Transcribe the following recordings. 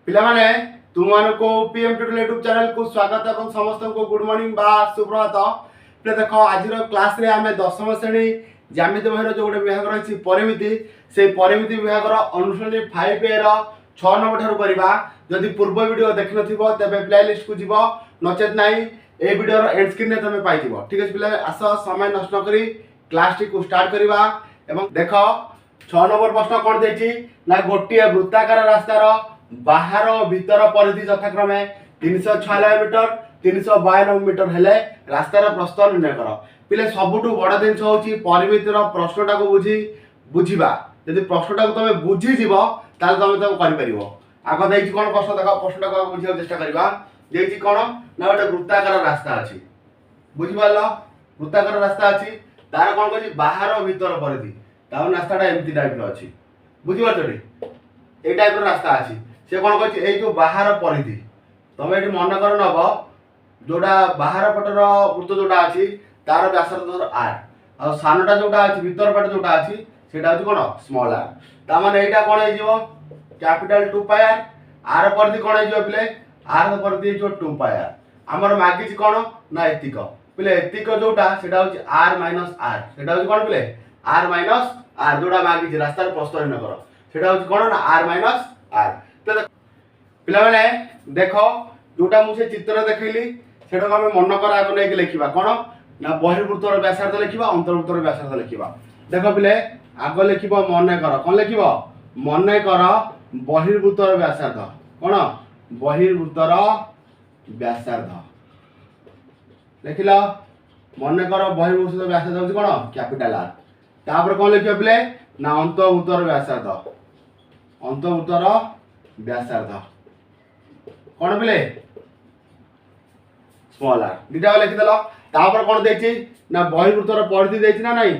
पिलामाने तुमको PM tutorial YouTube channel को स्वागत और समस्त को गुड मॉर्निंग बा सुप्रभात। पे देख आज क्लास रे आमे दशम श्रेणी ज्यामिति बहिर जो गोटे विभाग रही परिमिति से परिमिति विभाग अनुश्रेणी 5 ए 6 नंबर ठारू करबा। जदि पूर्व वीडियो देखि नथिबो तबे प्लेलिस्ट को जीवो नचेत नाही ए वीडियो रो एंड स्क्रीन रे तमे पाई जीवो। ठीक है पिला आस समय नष्ट करी क्लास टी को स्टार्ट करबा। एवं देखो 6 नंबर प्रश्न कोन देछि ना गोटिए वृत्ताकार रास्तार बाहर भीतर परिधि यथाक्रमे 396 मीटर 352 मीटर हेले रास्तार प्रस्थ निर्णय कर। पिले सबुठु बड़ जिनस होची परिमितिर प्रश्नटा को बुझीबा। यदि प्रश्नटा को तमे बुझी जीवो ताले तमे तो करि परिबो। आगो देछि कोन प्रश्न देखो प्रश्नटा को बुझिया चेष्टा करबा। देछि कोन ना गोटे वृत्ताकार रास्ता अछि बुझि पालो। वृत्ताकार रास्ता अछि तार कोन कहछि बाहर भीतर परिधि तार रास्ताटा एमती टाइप रो अछि बुझि पाछोटी ए टाइप रो रास्ता अछि। से कौन कहछि ए जो बाहर परिधि तमे एठी मन कर नब जोडा बाहर पटर वृत्त जोडा अछि तार व्यासार्ध धर r आ सानटा जोडा अछि भीतर पट जोडा अछि सेटा अछि कोन स्मॉल r। ता माने एटा कोन हे जिवो कैपिटल 2 पाई r r परिधि कोन हे जिवो पिले r परिधि जो 2 पाई r हमर मागिछि कोन ना एतिक पिले एतिक जोडा सेटा अछि r r सेटा अछि कोन पिले r r जोडा मागिछि रास्तार प्रस्थ न कर सेटा अछि कोन ना r r। पिला माने देखो जोटा मु से चित्र देखैली सेटा को हम मन कर आगो नै लिखिबा कोन ना बहिर्वृत्तर व्यासार्ध लिखिबा अंतर्वृत्तर व्यासार्ध लिखिबा। देखो पिले आगो लिखिबो मन कर कोन लिखिबो मन कर बहिर्वृत्तर व्यासार्ध कोन बहिर्वृत्तर व्यासार्ध लिखिला। मन कर बहिर्वृत्तर व्यासार्ध होछि कोन कैपिटल R। तापर कोन लिखिबो पिले ना अंतर्वृत्तर व्यासार्ध अंतर्वृत्तर व्यासार्ध कोन पिले स्मॉल r दिटा लिखि देलो। तापर कोन देछि ना बहिर्वृत्तर परिधि देछि ना नाही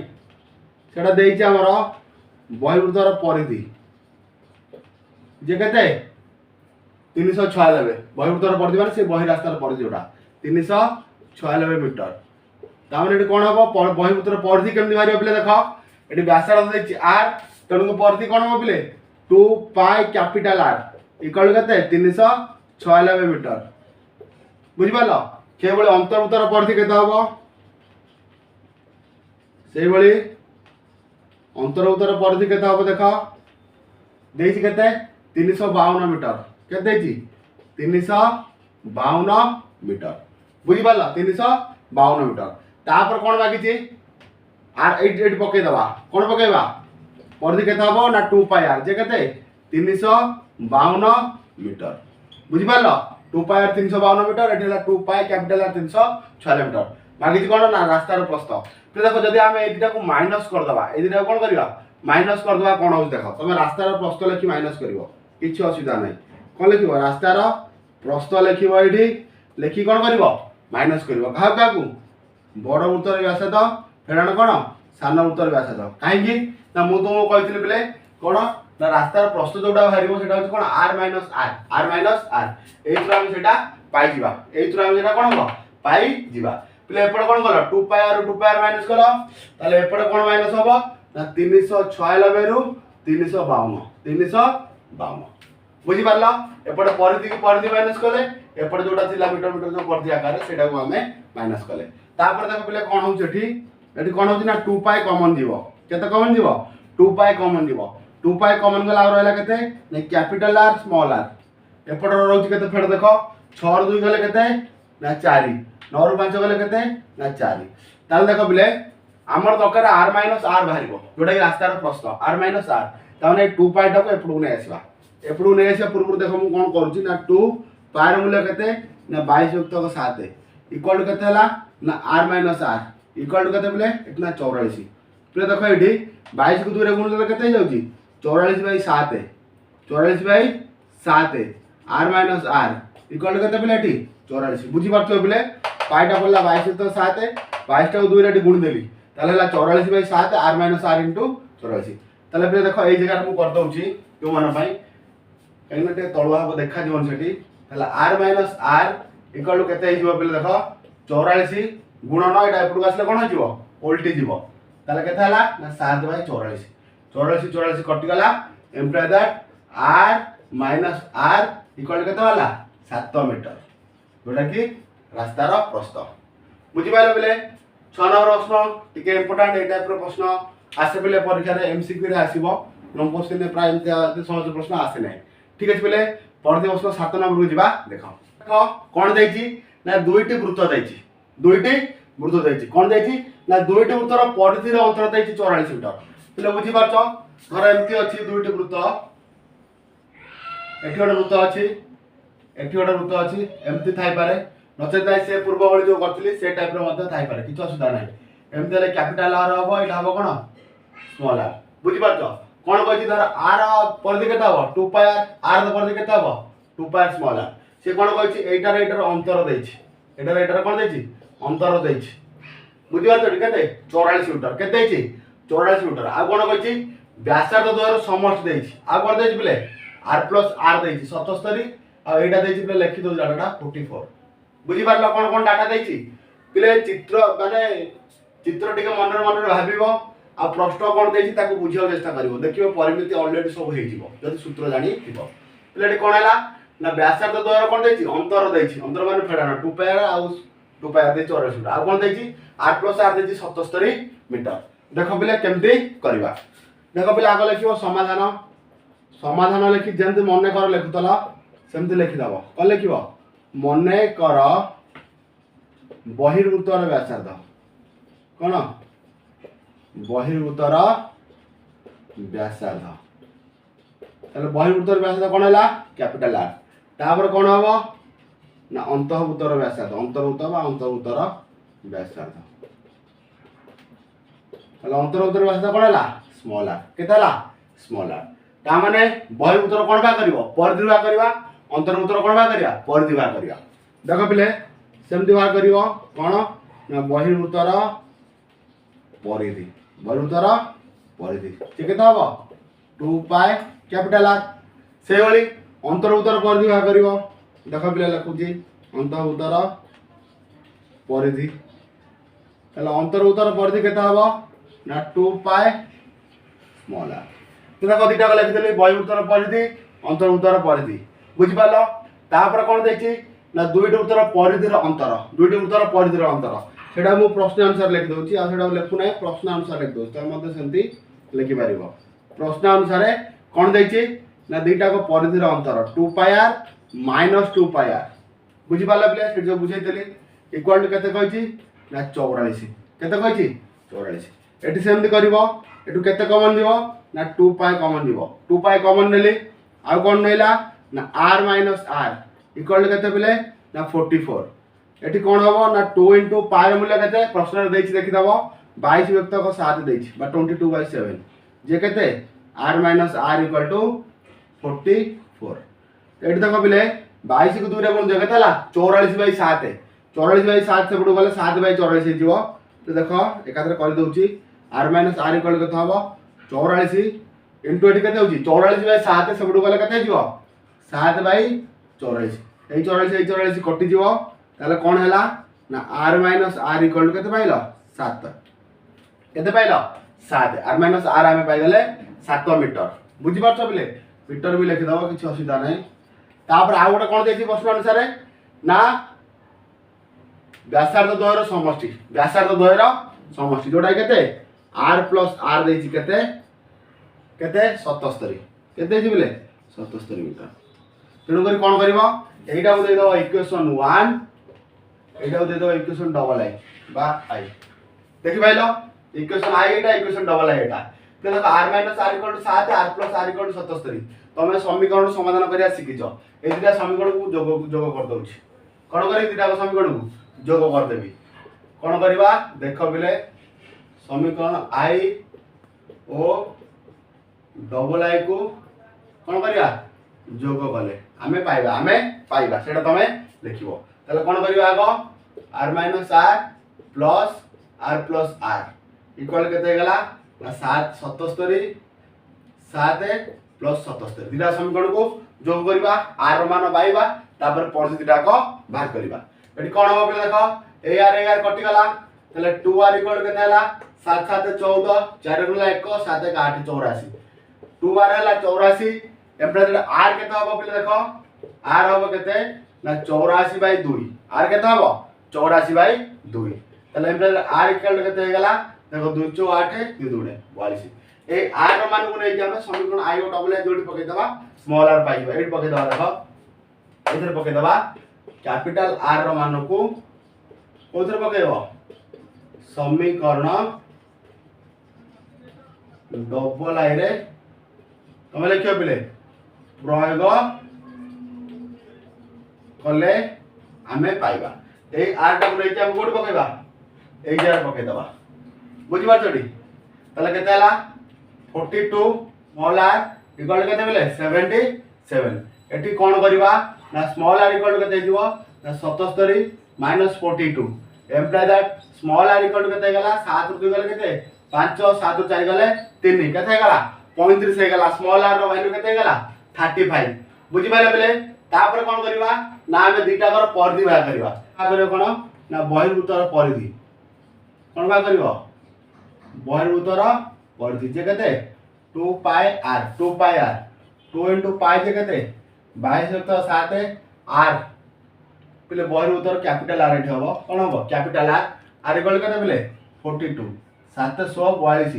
सेटा देछि हमर बहिर्वृत्तर परिधि जे कते 396 बहिर्वृत्तर परिधि माने से बहि रास्तार परिधि जोटा 396 मीटर। ता माने एठी कोन हबो बहिर्वृत्तर परिधि केमि मारियो पिले देखो एठी व्यासार्ध देछि r तणु परिधि कोन हबो पिले 2 पाई कैपिटल R इक्वल कते 396 मीटर बुझि पालो। केवल अंतर्वृत्तर परिधि केते हबो सेही बळी अंतर्वृत्तर परिधि केते हबो देखो देछि केते 352 मीटर केते देछि 352 मीटर बुझि पालो 352 मीटर। तापर कोन बाकी r 88 पके दबा कोन पकेबा परिधि केते हबो ना 2 पाई r जे केते 352 मीटर बुझि पालो 2 पाई r 352 मीटर एठला 2 पाई कैपिटल R 396 मीटर बाकी कोन ना रास्तार प्रस्थ। तो देखो जदि हम ए दिटा को माइनस कर दबा ए दिटा कोन करिवा माइनस कर दबा कोन हो देखो तमे रास्तार प्रस्थ लिखि माइनस करिवो किछि असुविधा नै कोन लिखिवो रास्तार प्रस्थ लिखिवो एठी लिखि कोन करिवो माइनस करिवो कहा काकू बड़ वृत्तर व्यासार्ध फेराण कोन सान वृत्तर व्यासार्ध काहे कि ना मु तुमको कहितले बिले कोन ना रास्तार प्रस्थ जोडा बाहरिवो सेटा होछि कोन r r एथरा हम सेटा पाई जिबा एथरा हम सेटा कोन हो पाई जिबा पिले एपड कोन कलो 2 पाई r माइनस कलो ताले एपड कोन माइनस होबो ना 396 रु 352 बुझि पारला। एपड परिधि की परिधि माइनस कले एपड जोटा थिला मीटर मीटर जो परिधि आकार सेटा को हमें माइनस कले। तापर देखो पिले कोन होछ एठी कोन होछ ना 2 पाई कॉमन जीवो केते कॉमन जीवो 2 पाई कॉमन जीवो 2 पाई कॉमन गला और रहला केते ने कैपिटल R स्मॉल r एपड रहउछ केते फेड देखो 6 रो 2 गले केते ना 4 9 रो 5 गले केते ना 4 ताल देखो बिले हमर दरकार r r बाहरिबो जोटा कि रास्तार प्रस्थ r r ताने 2 पाई टा को एपडू नै आसीबा एपडू नै आसी पूर्व देखो मु कोन करूची ना 2 पाई रो मूल्य केते ना 22 युक्त 7 इक्वल केते हला ना r r इक्वल केते बिले इतना 84 पिले देखो एठी 22 को 2 रे गुणले केते जाउची 44/7 44/7 r r इक्वल केते पिले एठी 84 बुझी पारछो पिले पाइटा पड़ला 22 तो 7 22 टा को 2 रे गुण देली ताले हला 44/7 r r इनटू 84 ताले पिले देखो ए जगह मु कर दउची तो मन पई कहिना ते तळवा देखा जीवन सेठी हला r r इक्वल केते हे जीव पिले देखो 84 गुणन एटा एपडू आसले कोन हो जीव उल्टी जीव ताले केते हला ना 7/84 84 84 कटि गला imply that r minus r equal केते वाला 7 मीटर जोटा कि रास्तार प्रस्थ बुझी पाइल बेले 6 नंबर प्रश्न टिके इंपोर्टेंट ए टाइप रो प्रश्न आसे बेले परीक्षा रे एमसीक्यू रे आसीबो लॉन्ग क्वेश्चन में प्राय एमते सहज प्रश्न आसे नै ठीक अछि बेले परदे प्रश्न 7 नंबर को जिबा देखो देखो कोन दैछि ना दुईटी वृत्त दैछि दुईटी वृत्त दैछि कोन दैछि ना दुईटी वृत्तर परिधि रो अंतर दैछि 44 मीटर बेले बुझी पारछो धर एमती अछि दुईटी वृत्त एठी गोटे वृत्त अछि एठी गोटे वृत्त अछि एमती थाई पारे नचेत से पूर्व भଳି जो करथिली से टाइप रो मध्ये थाई पारे किछ असुविधा नै एमती ले कैपिटल आर हबो एटा हबो कोन स्मॉल आर बुझी पारछो कोन कहछि धर आर परिधि केते हबो 2 पाई आर रो परिधि केते हबो 2 पाई स्मॉल आर से कोन कहछि एटार अंतर दैछि एटार कोन दैछि अंतर दैछि बुझी पारछो केते 44 मीटर केते दैछि 44 मीटर आ कोन कहछि व्यासार्ध द्वयर समष्टि दैछि आ कोन दैछि बिले r प्लस r दैछि 77 आ एटा दैछि बिले लिखि दो डाटा 44 बुझी पारलो कोन कोन डाटा दैछि बिले चित्र माने चित्र टिके मनरे मनरे भाबिबो आ प्रश्न कोन दैछि ताको बुझियो चेष्टा करिवो देखिबो परिमिति ऑलरेडी सब हेइ जिवो जदि सूत्र जानि थिबो बिले कोन हैला ना व्यासार्ध द्वयर कोन दैछि अंतर माने फेडाना 2 पाई आ 2 पाई दे 44 मीटर आ कोन दैछि r प्लस r दैछि 77 मीटर देखो बिले केमती करबा देखो बिले आगे लिखिबो समाधान लिखि जेंति मने कर लिखुतला सेमति लिखि दबो कोन लिखिबो मने कर बहिर्भूतर व्यासार्ध कोन बहिर्भूतर व्यासार्ध तले बहिर्भूतर व्यासार्ध कोन हैला कैपिटल आर तापर कोन हबो ना अंतर्भूतर व्यासार्ध अंतर्भूतर व्यासार्ध तले अंतर्भूतर व्यासार्ध कोन हैला स्मॉल आर केते हैला स्मॉल आर ता माने बहिर्भूतर कोन बा करिवो परिधि बा करबा अंतर्भूतर कोन बा करिया परिधि बा करिया देखो पिले सेमति बा करिवो कोन ना बहिर्भूतर परिधि ठीक है हबो 2 पाई कैपिटल आर से वाली अंतर्भूतर परिधि बा करिवो देखो पिले लिखुजी अंतर्भूतर परिधि तले अंतर्भूतर परिधि केते हबो ना 2 पाई स्मॉल आर तुना कदिटा लिखि देली बहिर्भूतर परिधि अंतर्भूतर परिधि बुझि पालो तापर कोन दैछि ना दुईटी वृत्तर परिधिर अंतर सेटा मु प्रश्न अनुसार लिखि दउछि आ सेटा लिखु नै प्रश्न अनुसार लिखि दउछि त मते सेंती लिखि पारिबो प्रश्न अनुसार कोन दैछि ना दुईटा को परिधिर अंतर 2 पाई आर माइनस 2 पाई आर बुझि पालो प्लीज से जो बुझाइ देली इक्वल टू केते कहछि ना 44 केते कहछि 44 एटी सेमती करबो एटू केते कॉमन दिबो ना 2 पाई कॉमन दिबो 2 पाई कॉमन नेली आ कोन नैला ना r minus r equal to केते बिले ना 44 एटी कोन हबो ना 2 * पाई मूल्य केते प्रश्न रे दैछि देखि दबो 22 व्यक्त को 7 दैछि बा 22/7 जे केते r minus r equal to 44 एटी देखो बिले 22 को 2 रे कोन जगह तला 44/7 44/7 से बडू गले 7/44 हे जिवो तो देखो एकादरे कर दउछि r माइनस r इक्वल केते हबो 44 इनटू एटी केते होछि 44/7 से बडू गले केते जिवो 7/44 এই 44 कटि जीवो ताले कोन हैला ना r माइनस r इक्वल केते पाइलो 7 केते पाइलो 7 r माइनस r हमें पाइ गेले 7 मीटर बुझि पाछो बिले मीटर भी लिखि दबो किछ असुविधा नै तापर आ गोटे कोन देछि प्रश्न अनुसार ना व्यासार्ध द्वयर समष्टि जोडा केते r प्लस r देछि केते 77 केते देछि बिले 77 मीटर तेणु करी कोन करबो एटा को दे दो इक्वेशन 1 एटा को दे दो इक्वेशन डबल आई बा आई देखि भाइलो इक्वेशन आई एटा इक्वेशन डबल आई एटा तो देखो r minus r equal to 7 r plus r equal to 77 तमे समीकरण समाधान करिया सिकिजो ए दिटा समीकरण को जोग कर दउछि कोन करी दिटा समीकरण को जोग कर देबी कोन करबा देखो बिले समीकरण आई ओ डबल आई को कोन करिया जोग कले आमे पाइबा सेटा तमे लिखिबो तले कोन करियो आगो r minus r plus r equal केते गेला 7 77 7 प्लस 77 दिना समीकरण को जोग करबा r मान पाइबा तापर परिधिटा को बाहर करबा एटी कोन हो बोले देखो ar कटि गला तले 2r इक्वल केते हला 7 7 14 4 गुणा 1 7 1 8 84 2r हला 84 एम्प्लॉय आर केते हबो पिले देखो आर हबो केते ना 84/2 आर केते हबो 84/2 तले एम्प्लॉय आर इक्वल केते हे गला देखो 208 2 2 42 ए आर रो मान को नै कि हम समीकरण आई और डबल जोडी पके दबा स्मॉल आर पाइबा एडी पके दबा देखो इधर पके दबा कैपिटल आर रो मान को उधर पकेबो समीकरण डबल आई रे तुम लिखियो पिले प्रयोग कले आमे पाइबा ए आर टा नै कि हम कोड पकेबा ए जरा पके दबा बुझि बाचडी तले केते हला 42 स्मॉल आर इक्वल केते बेले 77 एटी कोन करबा ना स्मॉल आर इक्वल केते दिबो ना 77 - 42 imply that small r equal केते गला 7 रु 2 गले केते 5 7 रु 4 गले 3 केते गला 35 हे गला स्मॉल आर रो वैल्यू केते गला 35 बुझि पाले बेले तापर कोन करबा ना हमें दुईटा कर परिधि बा करबा आ करे कोन ना बहिर्भूतर परिधि कोन बा करबो बहिर्भूतर परिधि जे केते 2 पाई r 2 * पाई जे केते 22/7 r पिले बहिर्भूतर कैपिटल आर एठी हबो कोन हबो कैपिटल आर इक्वल केते बेले 42 742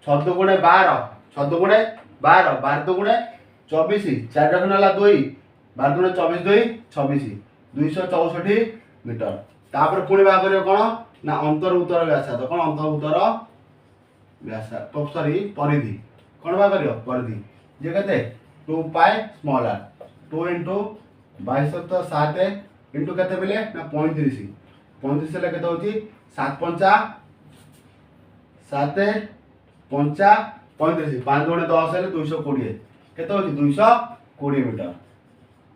6 * 12 6 * 12 12 * 24 4 टा नला 2 12 * 24 2 26 264 मीटर तापर पुणी बा करियो कोन ना अंतर्भूतर व्यासार्ध कोन अंतर्भूतर व्यासार्ध तो सॉरी परिधि कोन बा करियो परिधि जे केते 2 पाई स्मॉल आर 2 * 22/7 इनटू केते बेले ना 35 35 ले केते होची 7 5 7 5 35 5 * 10 हेले 220 केते होची 220 मीटर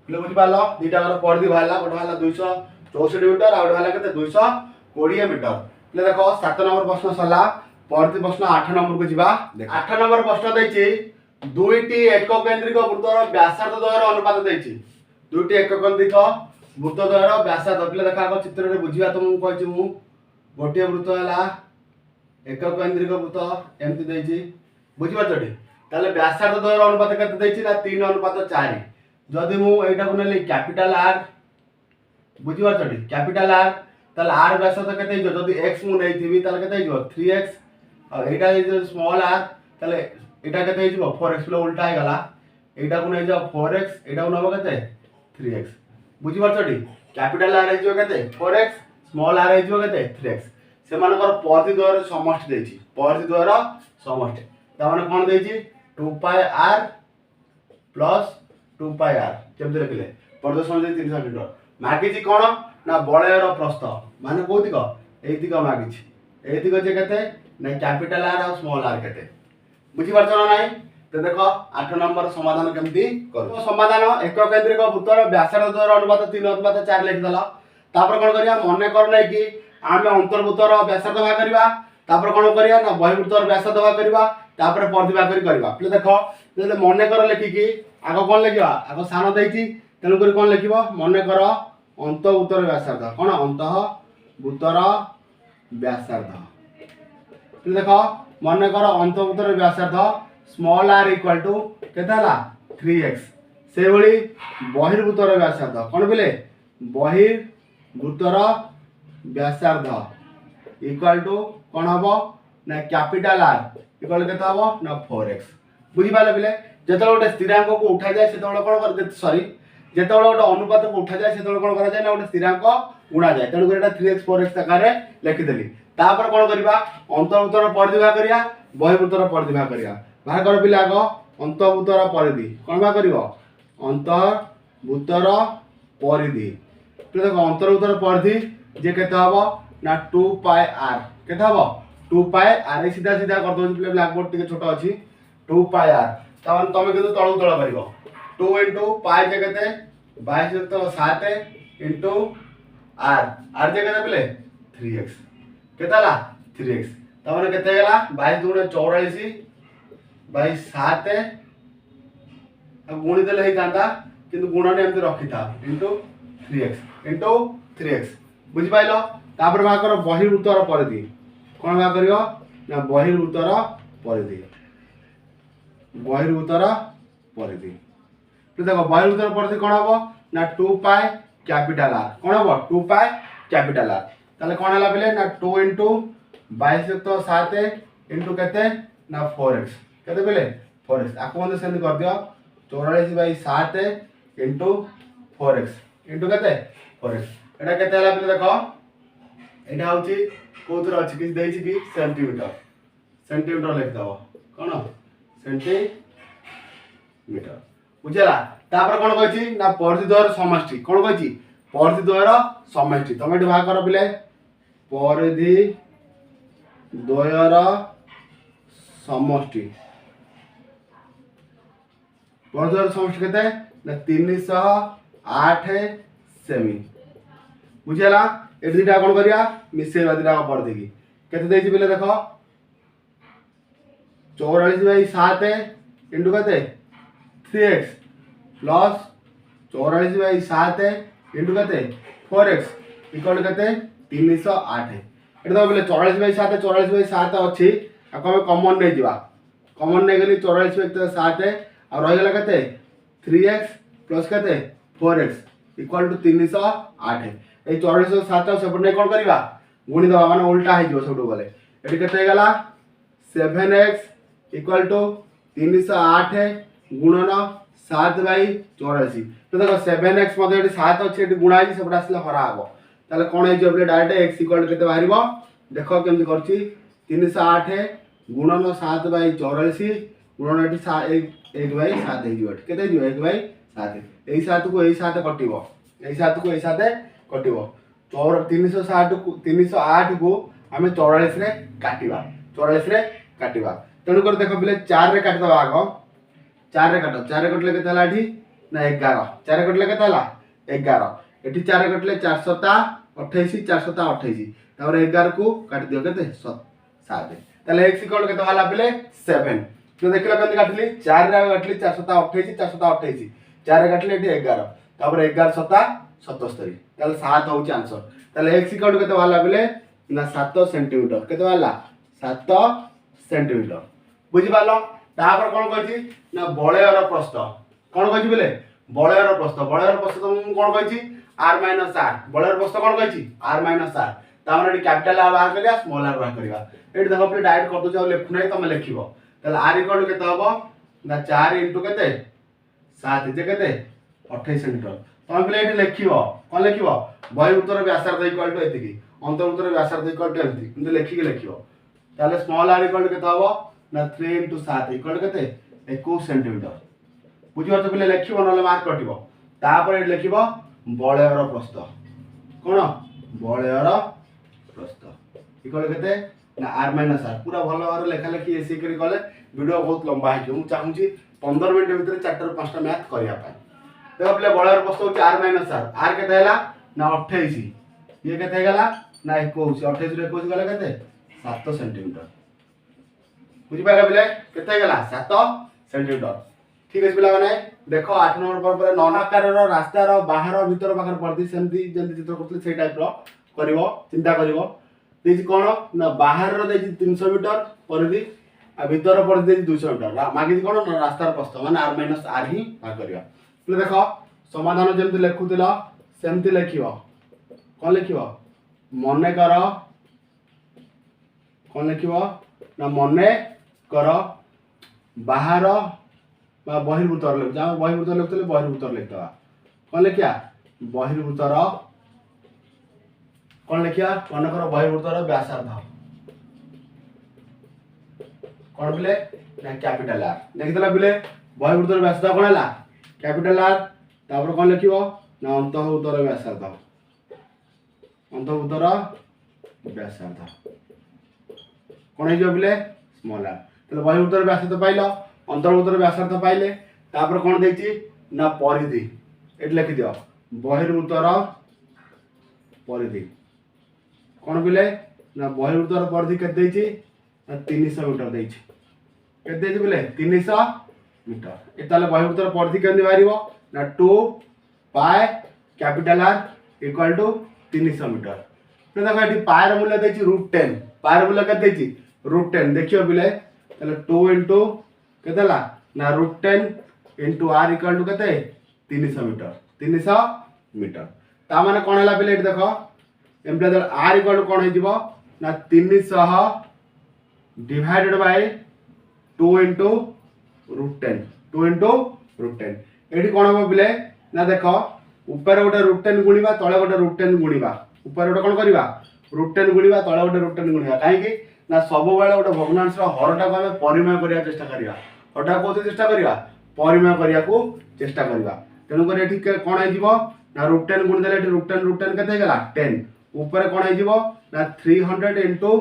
ले बुझि पालो दीटा कर परिधि भाला गोट भाला 264 मीटर आ गोट भाला केते 220 मीटर ले देखो 7 नंबर प्रश्न सला परिधि प्रश्न 8 नंबर को जिबा 8 नंबर प्रश्न दैछि दुईटी एकक केंद्रिक वृत्तर व्यासार्ध द्वयर अनुपात दैछि दुईटी एकक केंद्रिक वृत्त द्वयर व्यासार्ध पिले देखा को चित्र रे बुझिबा तुमको कहछि मु गोटे वृत्त हला एकक केंद्रिक वृत्त एमति दैछि बुझिबा चडी ताले व्यासार्ध द्वयर अनुपात केते दैछि ना 3:4 जदि मु एटा को नेली कैपिटल आर बुझिबा चडी कैपिटल आर ताले आर व्यासार्ध केते हिजो जदि x मु नै थिबी ताले केते हिजो 3x और एटा इज स्मॉल आर ताले एटा केते हिजो 4x प्लस उल्टा हे गला एटा को नै जाओ 4x एटा को नबो केते 3x बुझिबा चडी कैपिटल आर हिजो केते 4x स्मॉल आर हिजो केते 3x से मानकर परिधि द्वयर समष्टि देछि परिधि द्वयर समष्टि ता माने कोन देछि 2 pi r plus 2 pi r केमते लिखले परिधि समष्टि 300 मीटर मागिछि कोन ना बलयर प्रस्थ माने कोथि को एथि को मागिछि एथि को जे केते ना कैपिटल आर और स्मॉल आर केते बुझि परछन नाही तो देखो 8 नंबर समाधान केमती करू समाधान एकक केंद्रिक वृत्तर व्यासार्ध द्वयर अनुपात 3:4 लिख दला तापर कोन करिया मने कर नै कि आमे अंतर्भूतर व्यासार्ध भा करिवा तापर कोन करिया ना बहिर्भूतर व्यासार्ध भा करिवा तापर परिधि भा करिवा प्ले देखो जे मने कर लिखि कि आगो कोन लिखिबा आगो सान दैछि तेनु करी कोन लिखिबो मने कर अंतर्भूतर व्यासार्ध कोन अंतर्भूतर व्यासार्ध प्ले देखो मने कर अंतर्भूतर व्यासार्ध स्मॉल r इक्वल टू केते हला 3x से भली बहिर्भूतर व्यासार्ध कोन बिले बहिर्भूतर व्यासार्ध इक्वल टू कोन हबो ना कैपिटल R इक्वल केते हबो ना 4x बुझि पाले बिले जेतलो गोटे स्थिरांक को उठा जाय सेतलो कोन कर सॉरी जेतलो गोटे अनुपात को उठा जाय सेतलो कोन करा जाय ना गोटे स्थिरांक गुणा जाय तेनु एटा 3x 4x आकारे लिखि देली तापर कोन करबा अंतर्भूतर परिधि भा करिया बहिर्भूतर परिधि भा करिया बाहर कर पिला आगो अंतर्भूतर परिधि कोन बा करिवो अंतर्भूतर परिधि तो देखो अंतर्भूतर परिधि जे केते हबो ना 2 पाई r केते हबो 2 पाई r सीधा सीधा कर दो प्ले ब्लैक बोर्ड टिके छोटो अछि 2 पाई r तवन तमे केते तळु तळ करिवो 2 * पाई जे केते 22/7 * r जे केते प्ले 3x केते हला 3x तवन केते गेला 22 * 44 बाई 7 गुणी देले हे कांदा किंतु गुणने एमते रखि था * 3x बुझि पाइलो तापर बा कर बहिर्भूतर परिधि कोन बा करियो ना बहिर्भूतर परिधि देखो बहिर्भूतर परिधि कौन हम ना 2 पाए कैपिटल आर कौन हम 2 पाए कैपिटल आर ताले कौन हला बेले ना 2 इंटू 22 इंटू केते ना 4x केते बेले 4x आको मते सेंड कर दियो 44/7 इंटू 4x इंटू केते 4x एटा केते हला बेले देखो एटा होची कोथर अछि कि देछि कि सेंटीमीटर लिख दबो कोन सेंटीमीटर बुझला तापर कोन कहछि ना परिधि द्वयर समष्टि कोन कहछि परिधि द्वयर समष्टि तमे एटा भाग कर बिले परिधि द्वयर समष्टि परिधि द्वयर समष्टि केते ना 308 सेमी बुझला ए दुटा कोन करिया मिसेबा दिटा परिधि की केते देछि बिले देखो 44/7 इंटू केते 3x प्लस 44/7 इंटू केते 4x इक्वल केते 308 एटा बोले 44/7 44/7 अछि आ हम कॉमन नै जिवा कॉमन नै गेली 44/7 आ रहि गेला केते 3x प्लस केते 4x इक्वल टू 308 ए 44/7 सेपट नै कोन करबा गुणी दबा माने उल्टा हे जो सबटो बोले एटी केते गेला 7x इक्वल टू 308 गुणन 7/84 तो देखो 7x मध्ये एटी 7 अछि एटी गुणा अछि सबटा असले हरा हबो ताले कोन हे जो डायरेक्ट x इक्वल केते बाहरिबो देखो केमति करछि 308 गुणन 7/84 गुणन एटी 1/7 हे जो केते जो 1/7 एई 7 को एई 7 कटिबो एई 7 को एई 7 कटिबो 308 को आमे 44 रे काटिबा 44 रे काटिबा तेणु कर देखो बिले 4 रे काट दबा आगो 4 रे काटो 4 रे कटले केते हला एठी ना 11 4 रे कटले केते हला 11 एठी 4 रे कटले 428 428 तापर 11 को काट दियो केते 7 ताले x इक्वल केते हला बिले 7 तो देखला केते काटली 4 रे काटली 428 428 4 रे काटले एठी 11 तापर 11 77 ताले 7 होची आंसर ताले x इक्वल केते हला बिले ना 7 सेंटीमीटर केते हला 7 सेंटीमीटर बुझी पालो तापर कोन कहछि ना बळयर प्रस्थ कोन कहछि बेले बळयर प्रस्थ तो कोन कहछि r r बळयर प्रस्थ कोन कहछि r r तापर एटी कैपिटल r बाहर करिया स्मॉल r बाहर करिया एटी देखो प्ले डायरेक्ट कर दो जाओ लेफ्ट नै तमे लिखिबो ताले r इक्वल केते हबो ना 4 इंटू केते 7 जे केते 28 सेंटीमीटर तमे प्ले एटी लिखिबो कोन लिखिबो बहिर्भूतर व्यासार्ध इक्वल टू एतिकी अंतर्भूतर व्यासार्ध इक्वल टू एमती किंतु लिखिके लिखिबो ताले स्मॉल r इक्वल केते हबो ना 3 इंटू 7 इक्वल केते 21 सेंटीमीटर बुझियो तो पिले लिखिबो नले मार्क कटिबो तापर ए लिखिबो बळयर प्रस्थ कोन बळयर प्रस्थ इक्वल केते ना r r पूरा भलो भार लेखा लेखि एसी करी गले वीडियो बहुत लंबा है ମୁଁ ଚାହୁଁଛି 15 मिनिट ଭିତରେ 4 ରୁ 5ଟା मैथ करिया पाए देखो पिले बळयर प्रस्थ होची r r केते हैला ना 28 ये केते गेला ना 21 28 रे 21 गला केते 7 सेंटीमीटर बुझी पाइला पिले केते गेला 7 सेंटीमीटर ठीक है पिला माने देखो 8 नंबर पर 9 आकार रो रास्ता रो बाहर भीतर पाखर पड़ती सेमती जल्दी चित्र करतले सेही टाइप रो करिवो चिंता करिवो देछि कोन ना बाहर रो देछि 300 मीटर परिधि आ भीतर परिधि देछि 200 मीटर मागी कोन ना रास्ता प्रस्थ माने r ही भाग करिया पिले देखो समाधान जेमति लेखुतिला सेमति लिखिवो कोन लिखिवो मने करो कोन लिखिवो ना मने करो बाहर बा बहिर्भूतर लिख जा बहिर्भूतर लिखतले बहिर्भूतर लिखतवा कोन लिखिया बहिर्भूतर कोन लिखिया मन करो बहिर्भूतर व्यासार्ध कोन बिले ना कैपिटल आर देखितला बिले बहिर्भूतर व्यासार्ध कोन हला कैपिटल आर तापर कोन लिखिवो ना अंतर्भूतर व्यासार्ध अंतर्भूतर व्यासार्ध कोन हे जो बिले स्मॉल आर तो बहिर्भूतर व्यासार्ध पाइलो अंतर्भूतर व्यासार्ध पाइले तापर कोन देछि ना परिधि एट लिखि दियो बहिर्भूतर परिधि कोन बिले ना बहिर्भूतर परिधि के देछि ना 300 मीटर देछि के देछि बिले 300 मीटर ए ताले बहिर्भूतर परिधि केन बारिबो ना 2 pi capital R equal to 300 metre तो देखो एटी पाई र मूल्य देछि √10 पाई र मूल्य के देछि √10 देखियो बिले ताले 2 * केतेला ना √10 इंटू आर इक्वल टू केते 300 मीटर 300 मीटर ता माने कोन हला पिले देखो एम्प्ले दर आर इक्वल टू कोन हे जीवो ना 300 डिवाइडेड बाय 2 इंटू √10 2 इंटू √10 एठी कोन हो पिले ना देखो ऊपर गोटे √10 गुणिबा तळे गोटे √10 गुणिबा ऊपर गोटे कोन करबा √10 गुणिबा तळे गोटे √10 गुणिबा काहे कि ना सब बेले गोटे भग्नांश हरटा को हमें परिमेय करिया चेष्टा करिया हरटा को चेष्टा करिया परिमेय करिया को चेष्टा करिया तेनु करे एठी कोन हे जीवो ना √10 गुण देले एठी √10 केते गेला 10 ऊपर कोन हे जीवो ना 300 इंटू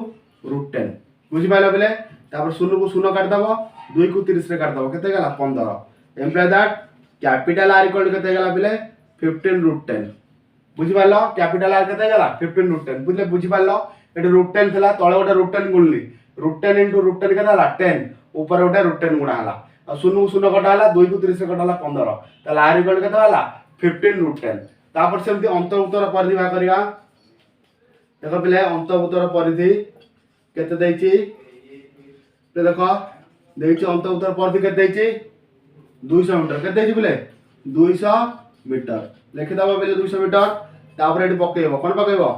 √10 बुझि पाइला बेले तापर शून्य को शून्य काट दबो 2 को 30 रे काट दबो केते गेला 15 imply that capital r equal to केते गेला बेले 15 √10 बुझि पाइलो कैपिटल आर केते गेला 15 √10 बुझले बुझि पाइलो एठी √10 थला तळे गोटे √10 गुणली √10 इंटू √10 केते हला 10 ऊपर गोटे √10 गुणा हला आ शून्य को शून्य कटा हला 2 को 30 रे कटा हला 15 तले आर इक्वल केते हला 15 √10 तापर सेमती अंतर्भुक्तर परिधि भा करिया देखो पिले अंतर्भुक्तर परिधि केते दैछि ते देखो दैछि अंतर्भुक्तर परिधि केते दैछि 200 मीटर केते दैछि पिले 200 मीटर लिखि दबो पिले 200 मीटर तापर एठी पकेइबो कोन पकेइबो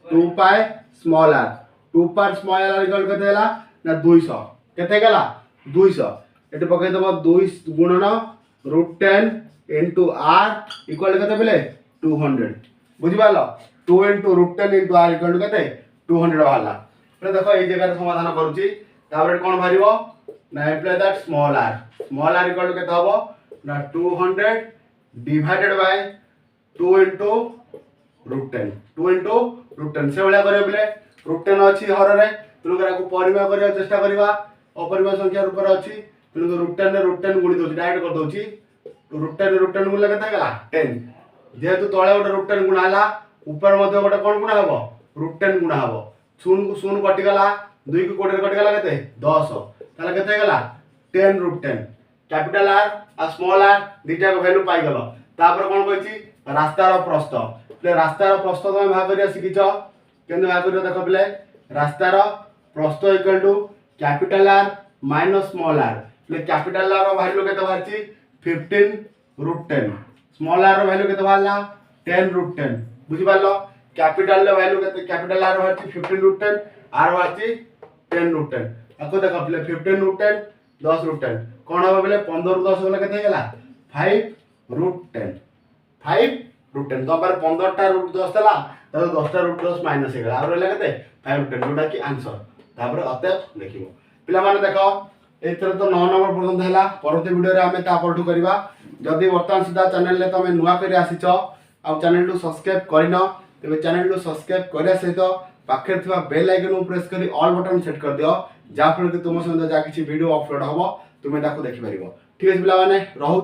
2 pi small r 2 pi small r equal केते हला ना 200 केते गेला 200 एठी पकेइ दबो 2 गुणन √10 इंटू आर इक्वल केते पिले 200 बुझि पालो 2 इंटू √10 इंटू आर इक्वल केते 200 बाहला फिर देखो ए जगह समाधान करूची तापर कोन भारिबो ना apply that small r equal केते हबो ना 200 डिवाइडेड बाय 2 इंटू √10 2 इंटू √10 से भलिया करियो बिले √10 अछि हर रे तुनु करा को परिमेय करिया चेष्टा करिवा अपरिमेय संख्या ऊपर अछि तुनु √10 रे √10 गुणी दोछि डायरेक्ट कर दोछि √10 रे √10 गुणले केते गेला 10 जेहेतु तळे गोटे √10 गुणा हला ऊपर मध्ये गोटे कोन गुणा हबो √10 गुणा हबो शून्य को शून्य कटि गला 2 को कोटे कटि गला केते 10 ताले केते गेला 10 √10 कैपिटल आर आ स्मॉल आर दुटा को वैल्यू पाई गलो तापर कोन कहछि रास्तार प्रस्थ ले रास्तार प्रस्थ तुम भाग करिया सिकिछो केने भाग करियो देखो पिले रास्तार प्रस्थ equal to capital R minus small R ले कैपिटल आर रो वैल्यू केते बारछि 15 √10 स्मॉल आर रो वैल्यू केते बारला 10 √10 बुझि पालो कैपिटल रो वैल्यू केते कैपिटल आर बारछि 15 √10 आर बारछि 10 √10 ako देखो पिले 15 √10 10 √10 कोन हो पिले 15 ରୁ 10 गला केते गेला 5 √10 5 √10 तो पर 15 टा √10 तला तो 10 टा √10 माइनस हे गला और ले केते 5 √10 जोटा की आंसर तापर अतः लिखिबो पिला माने देखो एथर तो 9 नंबर पर्यंत हैला परवर्ती वीडियो रे हमें ता परठु करबा जदी वर्तमान सुधा चैनल ले तमे नुवा करी आसीचो आ चैनल टू सब्सक्राइब करिनो तेबे चैनल टू सब्सक्राइब करिया सहित पाखे थिबा बेल आइकन को प्रेस करी ऑल बटन सेट कर दियो जा फल कि तुम संग जा किछि वीडियो अपलोड हबो तुमे ताको देखि परिबो ठीक है पिला माने रहू।